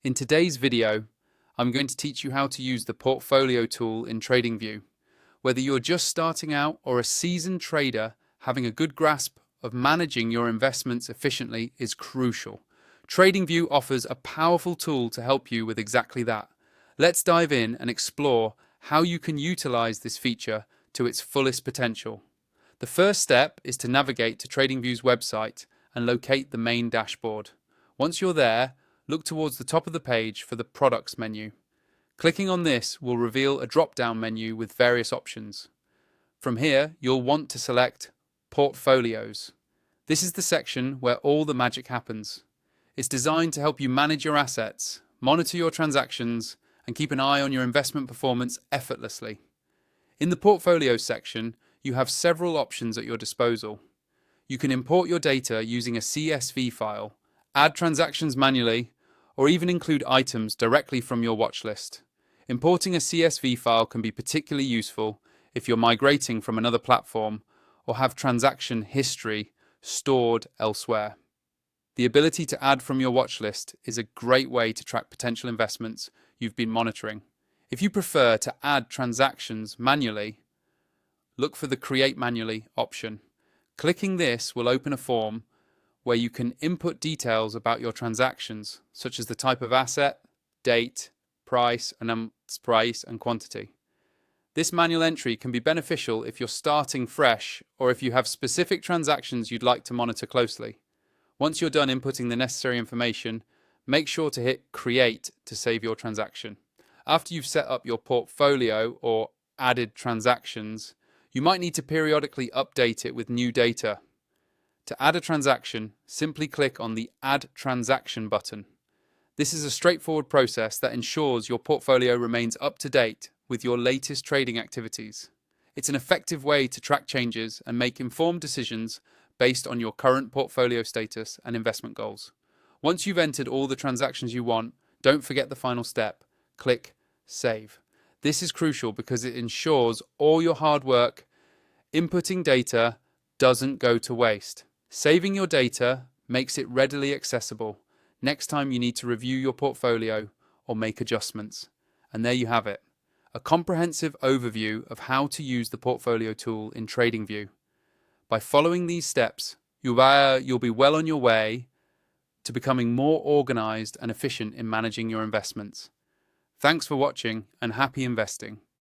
In today's video, I'm going to teach you how to use the portfolio tool in TradingView. Whether you're just starting out or a seasoned trader, having a good grasp of managing your investments efficiently is crucial. TradingView offers a powerful tool to help you with exactly that. Let's dive in and explore how you can utilize this feature to its fullest potential. The first step is to navigate to TradingView's website and locate the main dashboard. Once you're there, look towards the top of the page for the Products menu. Clicking on this will reveal a drop-down menu with various options. From here, you'll want to select Portfolios. This is the section where all the magic happens. It's designed to help you manage your assets, monitor your transactions, and keep an eye on your investment performance effortlessly. In the Portfolios section, you have several options at your disposal. You can import your data using a CSV file, add transactions manually, or even include items directly from your watch list. Importing a CSV file can be particularly useful if you're migrating from another platform or have transaction history stored elsewhere. The ability to add from your watch list is a great way to track potential investments you've been monitoring. If you prefer to add transactions manually, look for the Create Manually option. Clicking this will open a form where you can input details about your transactions, such as the type of asset, date, price and quantity. This manual entry can be beneficial if you're starting fresh or if you have specific transactions you'd like to monitor closely. Once you're done inputting the necessary information, make sure to hit Create to save your transaction. After you've set up your portfolio or added transactions, you might need to periodically update it with new data. To add a transaction, simply click on the Add Transaction button. This is a straightforward process that ensures your portfolio remains up to date with your latest trading activities. It's an effective way to track changes and make informed decisions based on your current portfolio status and investment goals. Once you've entered all the transactions you want, don't forget the final step. Click Save. This is crucial because it ensures all your hard work inputting data doesn't go to waste. Saving your data makes it readily accessible next time you need to review your portfolio or make adjustments. And there you have it, a comprehensive overview of how to use the portfolio tool in TradingView. By following these steps, you'll be well on your way to becoming more organized and efficient in managing your investments. Thanks for watching and happy investing.